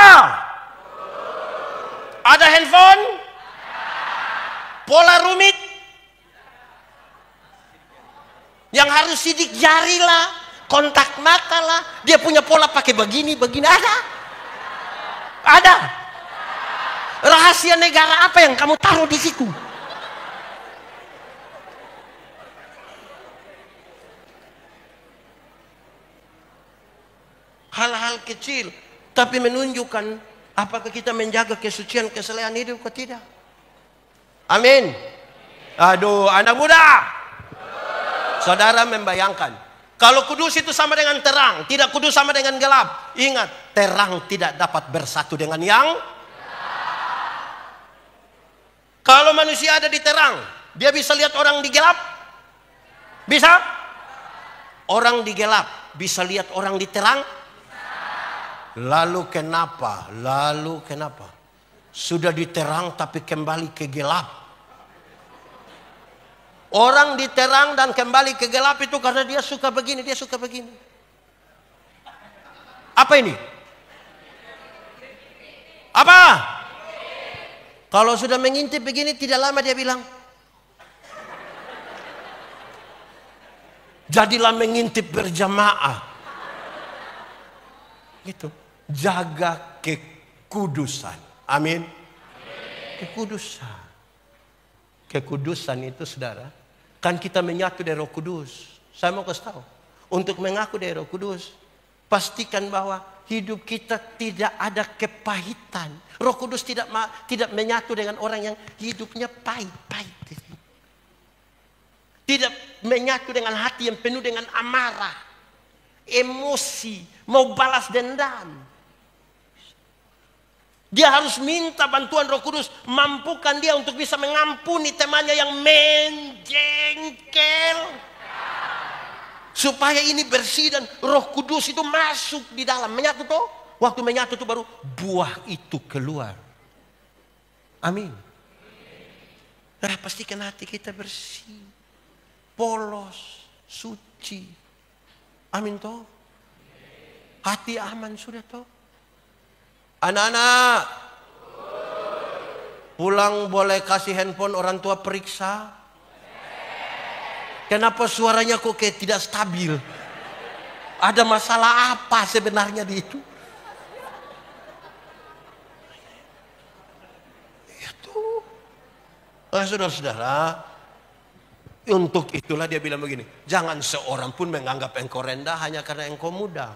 ada handphone, pola rumit, yang harus sidik jari lah, kontak mata lah, dia punya pola pakai begini, ada. Rahasia negara apa yang kamu taruh di situ? Hal-hal kecil. Tapi menunjukkan apakah kita menjaga kesucian kesalehan hidup atau tidak. Amin. Aduh, anak muda. Saudara membayangkan. Kalau kudus itu sama dengan terang. Tidak kudus sama dengan gelap. Ingat, terang tidak dapat bersatu dengan yang. Kalau manusia ada di terang, dia bisa lihat orang di gelap? Bisa? Orang di gelap bisa lihat orang di terang? Lalu kenapa? Sudah diterang tapi kembali ke gelap. Orang diterang dan kembali ke gelap itu karena dia suka begini, dia suka begini. Apa ini? Apa? Kalau sudah mengintip begini tidak lama dia bilang, jadilah mengintip berjamaah. Gitu. Jaga kekudusan. Amin. Kekudusan. Kekudusan itu saudara, kan kita menyatu dari Roh Kudus. Saya mau kasih tahu. Untuk mengaku dari Roh Kudus, pastikan bahwa hidup kita tidak ada kepahitan. Roh Kudus tidak menyatu dengan orang yang hidupnya pahit-pahit. Tidak menyatu dengan hati yang penuh dengan amarah, emosi, mau balas dendam. Dia harus minta bantuan Roh Kudus, mampukan dia untuk bisa mengampuni temannya yang menjengkel. Supaya ini bersih dan Roh Kudus itu masuk di dalam. Menyatu toh? Waktu menyatu itu baru buah itu keluar. Amin. Nah, pastikan hati kita bersih, polos, suci. Amin toh? Hati aman sudah toh? Anak-anak, pulang boleh kasih handphone orang tua periksa. Kenapa suaranya kok kayak tidak stabil? Ada masalah apa sebenarnya di itu? Itu. Saudara-saudara, untuk itulah dia bilang begini, jangan seorang pun menganggap engkau rendah hanya karena engkau muda.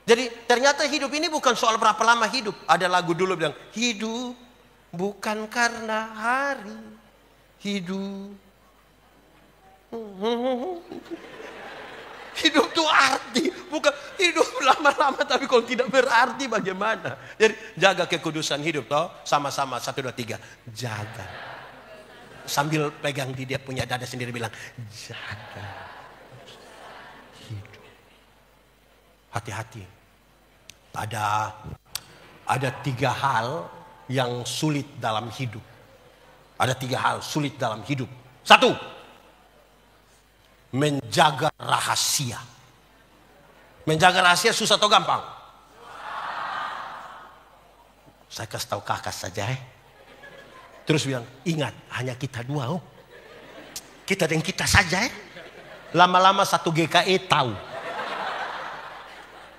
Jadi ternyata hidup ini bukan soal berapa lama hidup. Ada lagu dulu bilang, hidup bukan karena hari, hidup. Hidup itu arti, bukan hidup lama-lama tapi kalau tidak berarti bagaimana. Jadi jaga kekudusan hidup toh, sama-sama 1, 2, 3, jaga. Sambil pegang di dia punya dada sendiri bilang, jaga hidup. Hati-hati. Ada 3 hal yang sulit dalam hidup. Ada 3 hal sulit dalam hidup. 1, menjaga rahasia. Menjaga rahasia susah atau gampang? Saya kasih tahu kakak saja Terus bilang, ingat hanya kita 2 Kita dan kita saja Lama-lama 1 GKE tahu.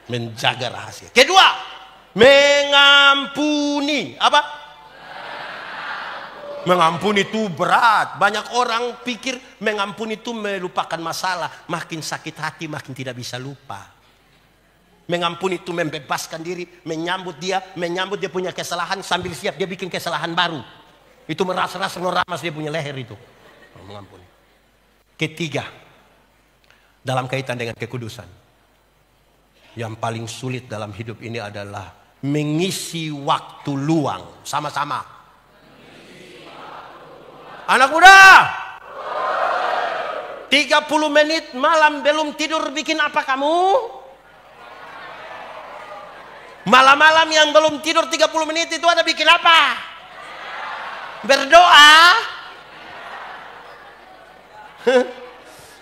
Menjaga rahasia. Kedua, mengampuni. Apa? Mengampuni itu berat. Banyak orang pikir mengampuni itu melupakan masalah. Makin sakit hati, makin tidak bisa lupa. Mengampuni itu membebaskan diri, menyambut dia punya kesalahan sambil siap dia bikin kesalahan baru. Itu merasa-rasa ngeramas dia punya leher itu. Mengampuni. Ketiga, dalam kaitan dengan kekudusan. Yang paling sulit dalam hidup ini adalah mengisi waktu luang. Sama-sama. Anak muda, 30 menit malam belum tidur bikin apa kamu? Malam-malam yang belum tidur 30 menit itu ada bikin apa? Berdoa.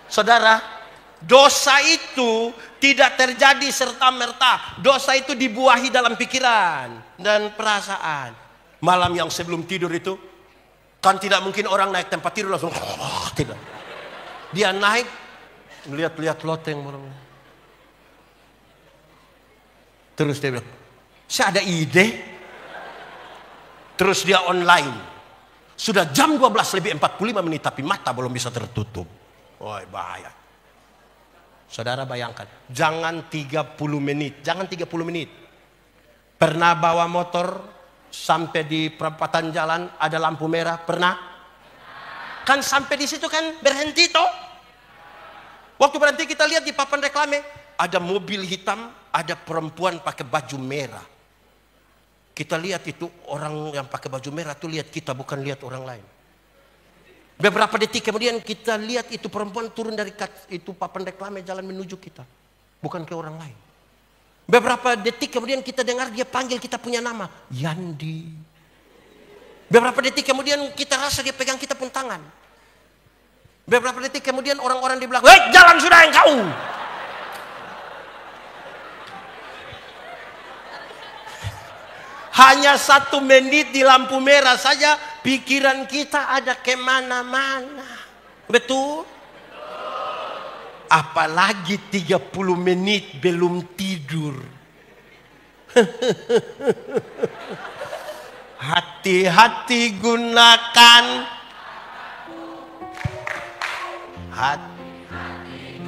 Saudara, dosa itu tidak terjadi serta-merta. Dosa itu dibuahi dalam pikiran dan perasaan. Malam yang sebelum tidur itu, kan tidak mungkin orang naik tempat tidur langsung. Tidak. Dia naik, lihat-lihat loteng. Terus dia bilang, saya ada ide. Terus dia online. Sudah jam 12 lebih 45 menit tapi mata belum bisa tertutup. Wah, bahaya. Saudara bayangkan, jangan 30 menit. Pernah bawa motor sampai di perempatan jalan ada lampu merah? Pernah? Kan sampai di situ kan berhenti toh? Waktu berhenti kita lihat di papan reklame, ada mobil hitam, ada perempuan pakai baju merah. Kita lihat itu orang yang pakai baju merah tuh lihat kita, bukan lihat orang lain. Beberapa detik kemudian kita lihat itu perempuan turun dari itu papan reklame jalan menuju kita. Bukan ke orang lain. Beberapa detik kemudian kita dengar dia panggil kita punya nama. Yandi. Beberapa detik kemudian kita rasa dia pegang kita pun tangan. Beberapa detik kemudian orang-orang di belakang, "Hei, jalan sudah engkau!" Hanya 1 menit di lampu merah saja pikiran kita ada kemana-mana. Betul? Apalagi 30 menit belum tidur. Hati-hati gunakan hati.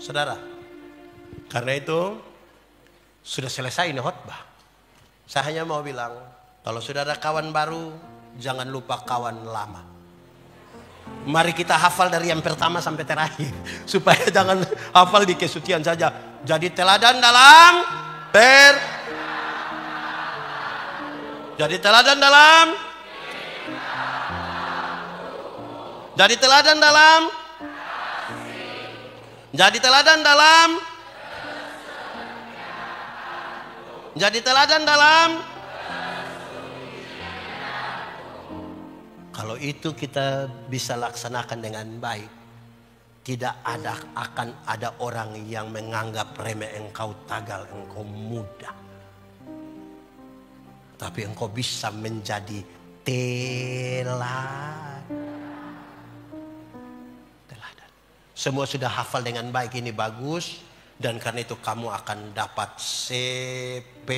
Saudara, karena itu sudah selesai ini khotbah. Saya hanya mau bilang, kalau sudah ada kawan baru, jangan lupa kawan lama. Mari kita hafal dari yang pertama sampai terakhir, supaya jangan hafal di kesucian saja. Jadi teladan dalam Jadi teladan dalam Jadi teladan dalam Jadi teladan dalam Jadi teladan dalam. Kalau itu kita bisa laksanakan dengan baik, tidak akan ada orang yang menganggap remeh engkau, tagal engkau, mudah. Tapi engkau bisa menjadi teladan. Semua sudah hafal dengan baik, ini bagus. Dan karena itu kamu akan dapat CP.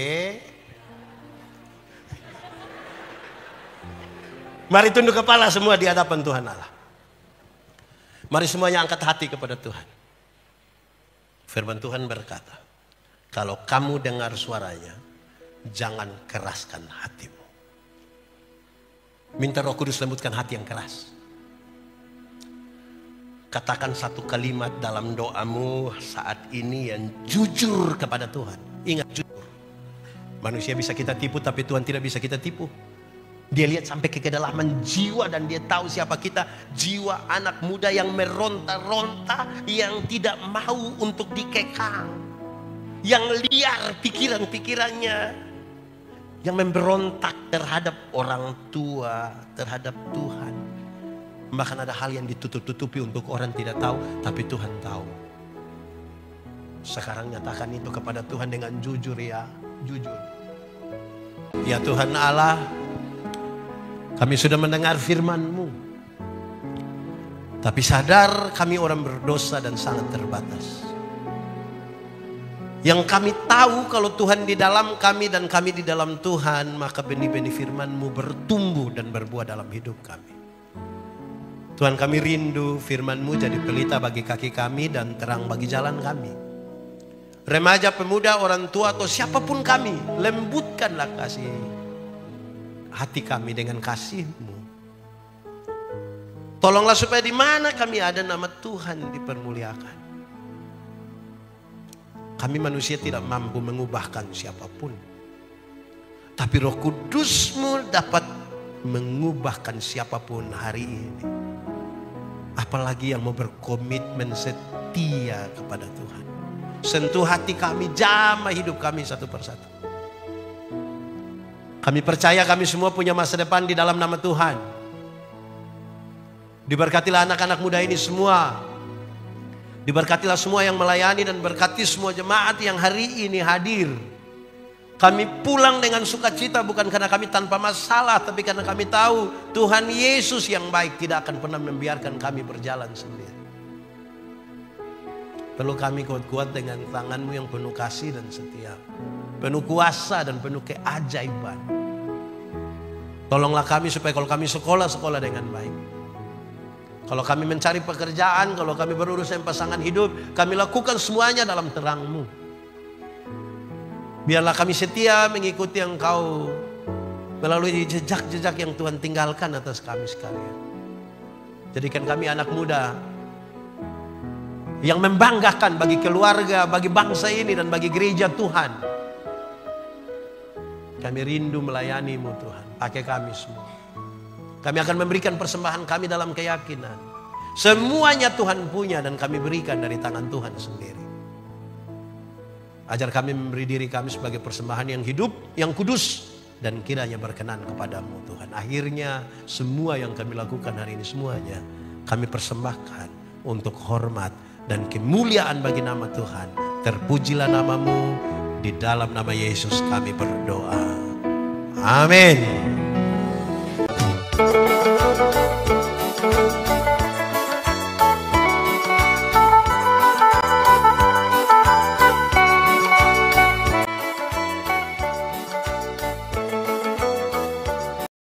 Mari tunduk kepala semua di hadapan Tuhan Allah. Mari semuanya angkat hati kepada Tuhan. Firman Tuhan berkata, kalau kamu dengar suaranya, jangan keraskan hatimu. Minta Roh Kudus lembutkan hati yang keras. Katakan satu kalimat dalam doamu saat ini yang jujur kepada Tuhan. Ingat, jujur. Manusia bisa kita tipu, tapi Tuhan tidak bisa kita tipu. Dia lihat sampai ke kedalaman jiwa dan dia tahu siapa kita. Jiwa anak muda yang meronta-ronta, yang tidak mau untuk dikekang, yang liar pikiran-pikirannya, yang memberontak terhadap orang tua, terhadap Tuhan. Bahkan ada hal yang ditutup-tutupi untuk orang tidak tahu, tapi Tuhan tahu. Sekarang nyatakan itu kepada Tuhan dengan jujur, ya, jujur. Ya Tuhan Allah, kami sudah mendengar firman-Mu, tapi sadar kami orang berdosa dan sangat terbatas. Yang kami tahu kalau Tuhan di dalam kami dan kami di dalam Tuhan, maka benih-benih firman-Mu bertumbuh dan berbuah dalam hidup kami. Tuhan, kami rindu firman-Mu jadi pelita bagi kaki kami dan terang bagi jalan kami. Remaja, pemuda, orang tua atau siapapun kami, lembutkanlah kasih hati kami dengan kasih-Mu. Tolonglah supaya di mana kami ada, nama Tuhan dipermuliakan. Kami manusia tidak mampu mengubahkan siapapun, tapi Roh Kudus-Mu dapat mengubahkan siapapun hari ini. Apalagi yang mau berkomitmen setia kepada Tuhan. Sentuh hati kami, jamah hidup kami satu persatu. Kami percaya kami semua punya masa depan di dalam nama Tuhan. Diberkatilah anak-anak muda ini semua. Diberkatilah semua yang melayani dan berkati semua jemaat yang hari ini hadir. Kami pulang dengan sukacita bukan karena kami tanpa masalah, tapi karena kami tahu Tuhan Yesus yang baik tidak akan pernah membiarkan kami berjalan sendiri. Perlu kami kuat-kuat dengan tangan-Mu yang penuh kasih dan setia, penuh kuasa dan penuh keajaiban. Tolonglah kami supaya kalau kami sekolah dengan baik. Kalau kami mencari pekerjaan, kalau kami berurusan pasangan hidup, kami lakukan semuanya dalam terang-Mu. Biarlah kami setia mengikuti Engkau melalui jejak-jejak yang Tuhan tinggalkan atas kami sekalian. Jadikan kami anak muda yang membanggakan bagi keluarga, bagi bangsa ini dan bagi gereja Tuhan. Kami rindu melayani-Mu Tuhan. Pakai kami semua. Kami akan memberikan persembahan kami dalam keyakinan. Semuanya Tuhan punya dan kami berikan dari tangan Tuhan sendiri. Ajar kami memberi diri kami sebagai persembahan yang hidup, yang kudus, dan kiranya berkenan kepadamu Tuhan. Akhirnya semua yang kami lakukan hari ini semuanya kami persembahkan untuk hormat dan kemuliaan bagi nama Tuhan. Terpujilah nama-Mu, di dalam nama Yesus kami berdoa. Amin.